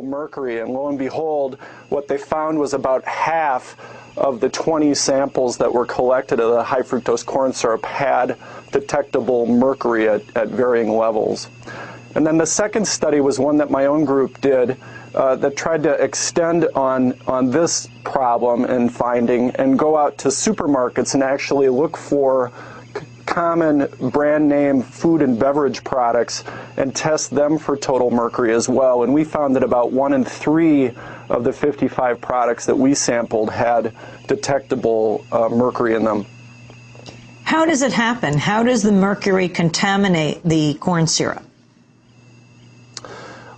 mercury, and lo and behold, what they found was about half of the 20 samples that were collected of the high fructose corn syrup had detectable mercury at varying levels. And then the second study was one that my own group did that tried to extend on this problem and finding and go out to supermarkets and actually look for common brand name food and beverage products and test them for total mercury as well. And we found that about 1 in 3 of the 55 products that we sampled had detectable mercury in them. How does it happen? How does the mercury contaminate the corn syrup?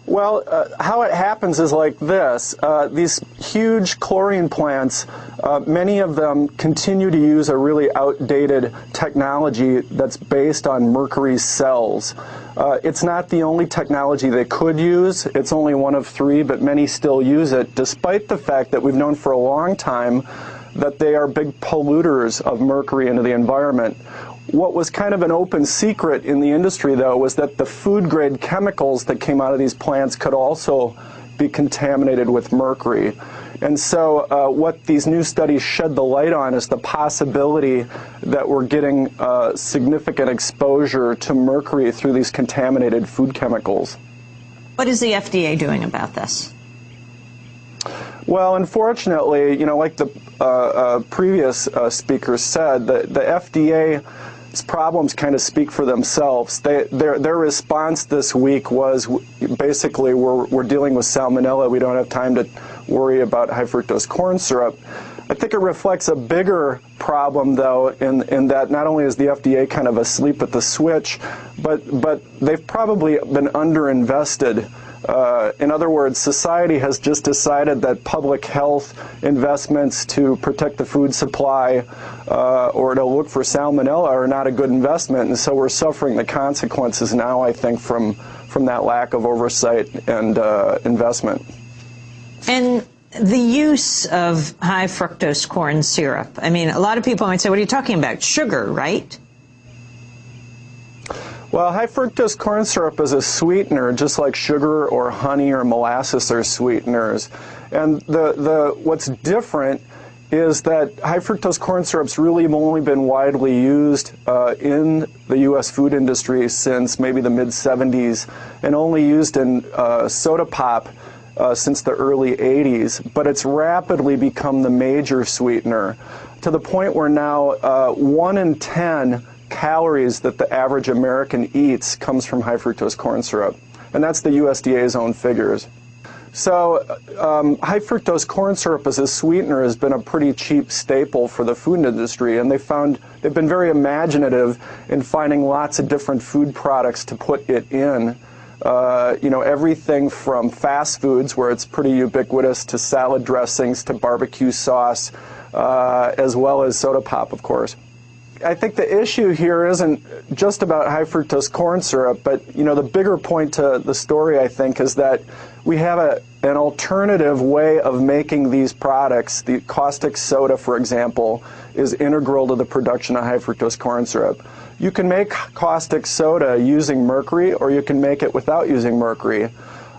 Well, how it happens is like this. These huge chlorine plants, many of them continue to use a really outdated technology that's based on mercury cells. It's not the only technology they could use. It's only one of 3, but many still use it, despite the fact that we've known for a long time that they are big polluters of mercury into the environment. What was kind of an open secret in the industry, though, was that the food-grade chemicals that came out of these plants could also be contaminated with mercury. And so what these new studies shed the light on is the possibility that we're getting significant exposure to mercury through these contaminated food chemicals. What is the FDA doing about this? Well, unfortunately, you know, like the previous speaker said, the FDA's problems kind of speak for themselves. Their response this week was basically, we're dealing with salmonella. We don't have time to worry about high fructose corn syrup. I think it reflects a bigger problem, though, in that not only is the FDA kind of asleep at the switch, but they've probably been underinvested. In other words, society has just decided that public health investments to protect the food supply or to look for salmonella are not a good investment, and so we're suffering the consequences now, I think, from that lack of oversight and investment. And the use of high fructose corn syrup, I mean, a lot of people might say, what are you talking about? Sugar, right? Well, high fructose corn syrup is a sweetener, just like sugar or honey or molasses are sweeteners. And what's different is that high fructose corn syrup's really only been widely used in the U.S. food industry since maybe the mid-70s, and only used in soda pop since the early 80s. But it's rapidly become the major sweetener, to the point where now 1 in 10 calories that the average American eats comes from high fructose corn syrup. And that's the USDA's own figures. So high fructose corn syrup as a sweetener has been a pretty cheap staple for the food industry, and they've been very imaginative in finding lots of different food products to put it in. You know, everything from fast foods, where it's pretty ubiquitous, to salad dressings, to barbecue sauce, as well as soda pop, of course. I think the issue here isn't just about high fructose corn syrup, but you know, the bigger point to the story, I think, is that we have an alternative way of making these products. The caustic soda, for example, is integral to the production of high fructose corn syrup. You can make caustic soda using mercury, or you can make it without using mercury.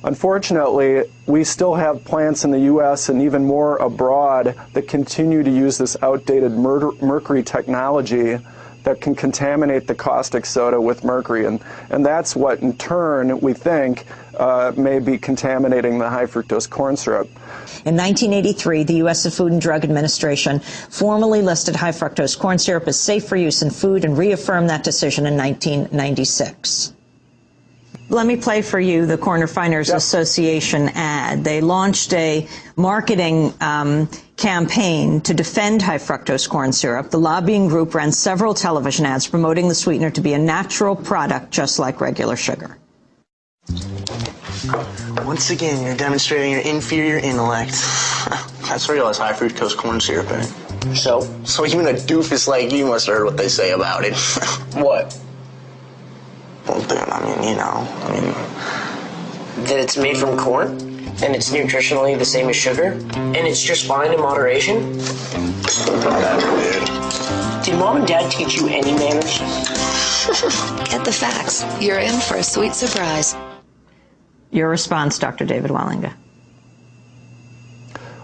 Unfortunately, we still have plants in the U.S. and even more abroad that continue to use this outdated mercury technology that can contaminate the caustic soda with mercury. And that's what, in turn, we think may be contaminating the high fructose corn syrup. In 1983, the U.S. Food and Drug Administration formally listed high fructose corn syrup as safe for use in food and reaffirmed that decision in 1996. Let me play for you the Corn Refiners Association ad. They launched a marketing campaign to defend high fructose corn syrup. The lobbying group ran several television ads promoting the sweetener to be a natural product just like regular sugar. Once again, you're demonstrating your inferior intellect. That's real as high fructose corn syrup, eh? So even a doofus like you must have heard what they say about it. What? Well, dude, I mean, you know, That it's made from corn, and it's nutritionally the same as sugar, and it's just fine in moderation? Did Mom and Dad teach you any manners? Get the facts. You're in for a sweet surprise. Your response, Dr. David Wallinga.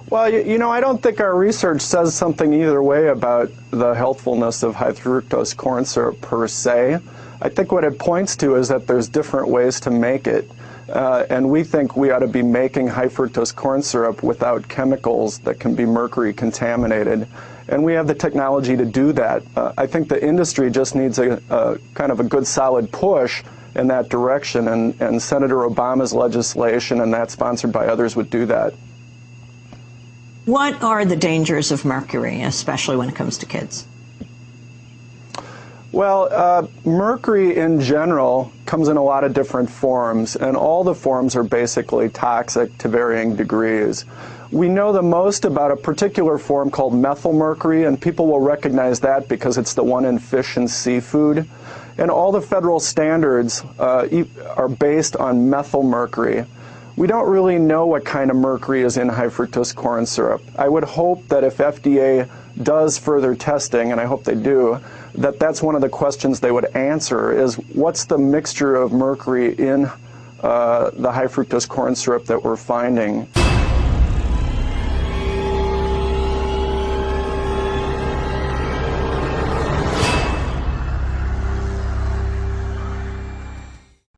Well, you know, I don't think our research says something either way about the healthfulness of high fructose corn syrup per se. I think what it points to is that there's different ways to make it. And we think we ought to be making high fructose corn syrup without chemicals that can be mercury contaminated. And we have the technology to do that. I think the industry just needs a kind of a good solid push in that direction, and Senator Obama's legislation, and that sponsored by others, would do that. What are the dangers of mercury, especially when it comes to kids? Well, mercury in general comes in a lot of different forms, and all the forms are basically toxic to varying degrees. We know the most about a particular form called methylmercury, and people will recognize that because it's the one in fish and seafood. And all the federal standards are based on methylmercury. We don't really know what kind of mercury is in high fructose corn syrup. I would hope that if FDA does further testing, and I hope they do, that's one of the questions they would answer is what's the mixture of mercury in the high fructose corn syrup that we're finding.